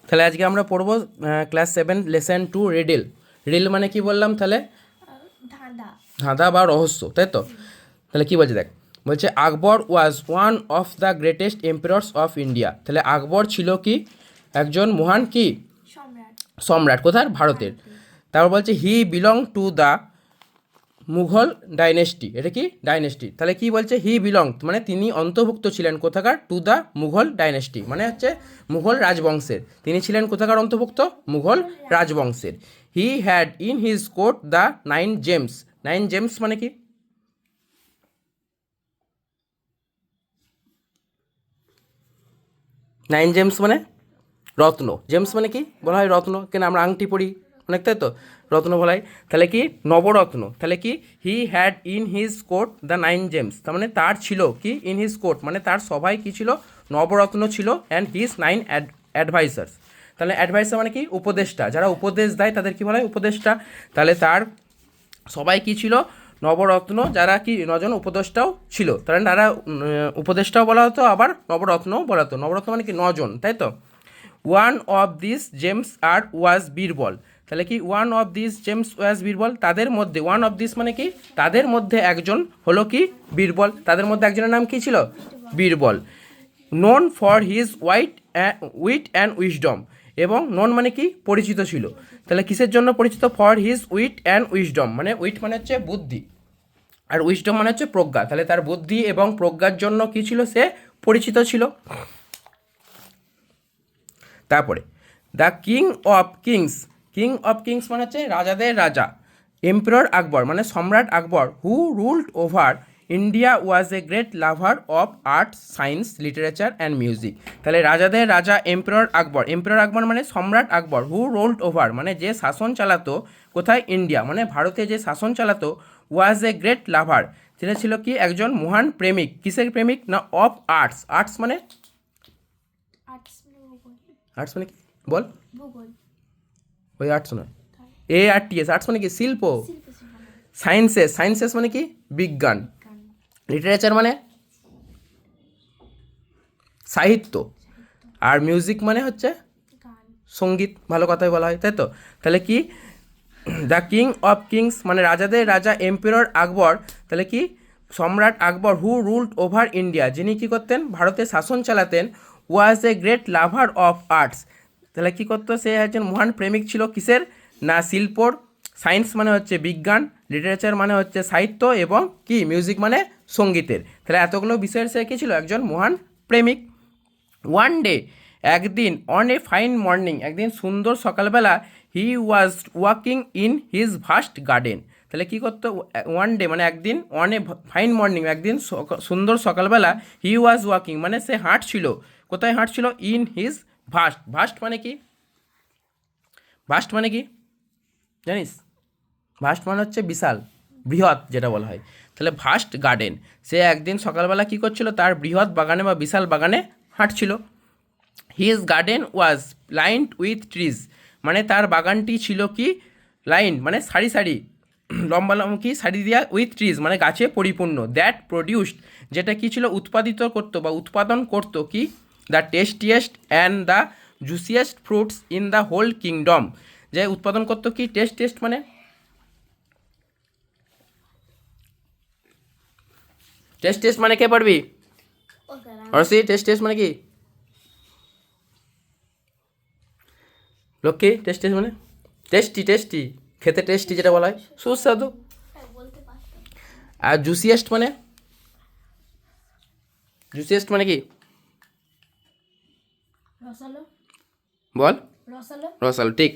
তাহলে আজকে আমরা পড়বো ক্লাস 7 লেসন 2 রিডল। রিডল মানে কি বললাম তাহলে? ধাঁধা। ধাঁধা বা রহস্য, তাই তো? তাহলে কি বলছে দেখ, বলছে Akbar was one of the greatest emperors of India. তাহলে আকবর ছিল কি একজন মহান কি সম্রাট। সম্রাট, কোথার? ভারতের। তারপর বলছে he belong to the Mughal dynasty. এটা কি ডাইনেস্টি? তাহলে কি বলছে? হি বিলং মানে তিনি অন্তর্ভুক্ত ছিলেন কোথাকার? টু দ্য মুঘল ডাইনেস্টি মানে হচ্ছে মুঘল রাজবংশের। তিনি ছিলেন কোথাকার অন্তর্ভুক্ত? মুঘল রাজবংশের। He had in his court the 9 James. 9 James মানে কি? নাইন জেমস মানে রত্ন। জেমস মানে কি বলা হয়? রত্ন। কেন আমরা আংটি পরি অনেক, তাই তো? রত্ন বলা হয়। তাহলে কি নবরত্ন। তাহলে কি he had in his court the 9 James, তার মানে তার ছিল কি ইন হিজ কোর্ট মানে তার সবাই কি ছিল? নবরত্ন ছিল। And his 9 অ্যাডভাইসার্স। তাহলে অ্যাডভাইসার মানে কি? উপদেষ্টা। যারা উপদেশ দেয় তাদের কি বলা হয়? উপদেষ্টা। তাহলে তার সবাই কি ছিল? নবরত্ন। যারা কি 9জন উপদেষ্টাও ছিল। তাহলে তারা উপদেষ্টাও বলা হতো, আবার নবরত্নও বলা হতো। নবরত্ন মানে কি 9জন, তাই তো? ওয়ান অফ দিস জেমস আর ওয়াজ বীরবল। তাহলে কি ওয়ান অফ দিস জেমস ওয়াজ বীরবল? তাদের মধ্যে ওয়ান অফ দিস মানে কি? তাদের মধ্যে একজন হলো কি বীরবল। তাদের মধ্যে একজনের নাম কি ছিল? Birbal. Known for his wheat and wisdom. এবং নন মানে কি? পরিচিত ছিল। তাহলে কিসের জন্য পরিচিত? For his wheat and wisdom মানে উইট মানে হচ্ছে বুদ্ধি, আর উইজডম মানে হচ্ছে প্রজ্ঞা। তাহলে তার বুদ্ধি এবং প্রজ্ঞার জন্য কি ছিল? সে পরিচিত ছিল। তারপরে the king of kings. King of kings মানে হচ্ছে রাজাদের রাজা। এম্পারর আকবর মানে সম্রাট Akbar, who ruled over India was a great lover of art, science, literature and music. তাহলে রাজাদের রাজা এম্পারর আকবর। এম্পারর আকবর মানে সম্রাট আকবর। হু রুলড ওভার মানে যে শাসন চালাতো কোথায়? ইন্ডিয়া মানে ভারতে যে শাসন চালাতো। ওয়াজ এ গ্রেট লাভার সেটা ছিল কি একজন মহান প্রেমিক। কিসের প্রেমিক? না অফ আর্টস। আর্টস মানে আর্টস মানে ভূগোল। আর্টস মানে কি বল? ভূগোল। ওই আর্টস নয়, ARTS। আর্টস মানে কি? শিল্প। শিল্প শিল্প। সায়েন্সেস। সায়েন্সেস মানে কি? বিজ্ঞান। বিজ্ঞান। লিটারেচার মানে সাহিত্য। সাহিত্য। আর মিউজিক মানে হচ্ছে গান। সঙ্গীত। ভালো কথাই বলা হয়, তাই তো? তাহলে কি দ্য কিং অফ কিংস মানে রাজাদের রাজা এম্পারর আকবর। তাহলে কি সম্রাট Akbar, who ruled over India যিনি কি করতেন? ভারতে শাসন চালাতেন। Was a great lover of arts. তাহলে কি করতো? সে একজন মহান প্রেমিক ছিল। কিসের? না শিল্পর। সায়েন্স মানে হচ্ছে বিজ্ঞান। লিটারেচার মানে হচ্ছে সাহিত্য। এবং কি মিউজিক মানে সঙ্গীতের। তাহলে এতগুলো বিষয়ের সে কি ছিল? একজন মহান প্রেমিক। ওয়ান ডে একদিন, অন এ ফাইন মর্নিং একদিন সুন্দর সকালবেলা, he was walking in his vast garden. তাহলে কী করতো? ওয়ান ডে মানে একদিন, অন এ ফাইন মর্নিং একদিন সুন্দর সকালবেলা, হি ওয়াজ ওয়াকিং মানে সে হাঁটছিল। কোথায় হাঁটছিল? In his vast. ভাস্ট মানে কি? ভাস্ট মানে কি জানিস? ভাস্ট মানে হচ্ছে বিশাল, বৃহৎ যেটা বলা হয়। তাহলে ভাস্ট গার্ডেন। সে একদিন সকালবেলা কী করছিল? তার বৃহৎ বাগানে বা বিশাল বাগানে হাঁটছিল। His garden was lined with trees মানে তার বাগানটি ছিল কি? লাইন মানে সারি সারি, লম্বা লম্বা কি সারি দিয়া, উইথ ট্রিজ মানে গাছে পরিপূর্ণ। দ্যাট প্রডিউসড যেটা কি ছিল? উৎপাদিত করতো বা উৎপাদন করতো কি? The tastiest and the juiciest fruits in the whole kingdom. যে উৎপাদন করতো কি? টেস্ট মানে টেস্ট মানে কে পারবি? অরসি টেস্ট মানে কি? লক্ষ্মী টেস্ট মানে টেস্টি খেতে টেস্টি যেটা বলা হয়, সুস্বাদু। বলতে পারতাম। আর জুসিয়েস্ট মানে? জুসিয়েস্ট মানে কি রসালো। বল? রসালো। রসাল, ঠিক।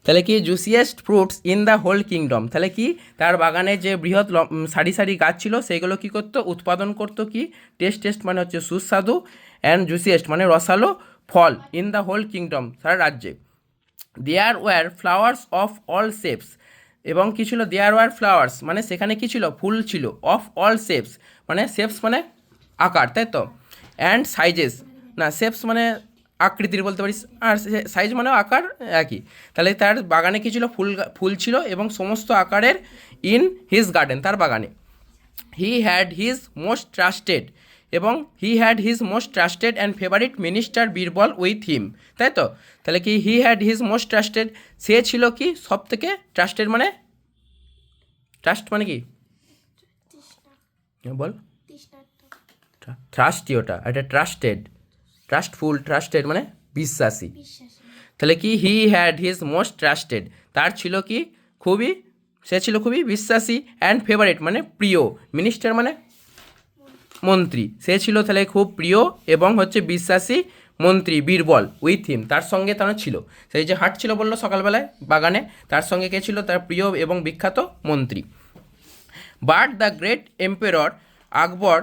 তাহলে কি juiciest fruits in the whole kingdom. তাহলে কি তার বাগানে যে বৃহৎ সারি সারি গাছ ছিল সেগুলো কি করতো? উৎপাদন করতো কি? টেস্ট মানে হচ্ছে সুস্বাদু, অ্যান্ড জুসিয়েস্ট মানে রসালো ফল, ইন দ্য হোল কিংডম সারা রাজ্যে। There were flowers of all shapes এবং কি ছিল? দেয়ার ওয়ার ফ্লাওয়ার্স মানে সেখানে কি ছিল? ফুল ছিল। অফ অল শেপস মানে শেপস মানে আকার, তাই তো? অ্যান্ড সাইজেস না শেপস মানে আকৃতির বলতে পারিস, আর সাইজ মানে আকার একই। তাহলে তার বাগানে কি ছিল? ফুল ছিল এবং সমস্ত আকারের। ইন হিজ গার্ডেন তার বাগানে। He had his most trusted এবং he had his most trusted and favourite minister Birbal with him, তাই তো? তাহলে কি he had his most trusted, সে ছিল কি সব থেকে ট্রাস্টেড, মানে ট্রাস্ট মানে কি তৃষ্ণা বল? তৃষ্ণার্ত ট্রাস্টি, ওটা এটা ট্রাস্টেড, ট্রাস্টফুল, ট্রাস্টেড মানে বিশ্বাসী। বিশ্বাসী তাহলে কি he had his most trusted, তার ছিল কি খুবই, সে ছিল খুবই বিশ্বাসী, অ্যান্ড ফেভারিট মানে প্রিয়, মিনিস্টার মানে মন্ত্রী, সে ছিল তাহলে খুব প্রিয় এবং হচ্ছে বিশ্বাসী মন্ত্রী বীরবল উইথ হিম, তার সঙ্গে তার ছিল, সেই যে হাঁটছিল বললো সকালবেলায় বাগানে, তার সঙ্গে কে ছিল? তার প্রিয় এবং বিখ্যাত মন্ত্রী। But the great emperor Akbar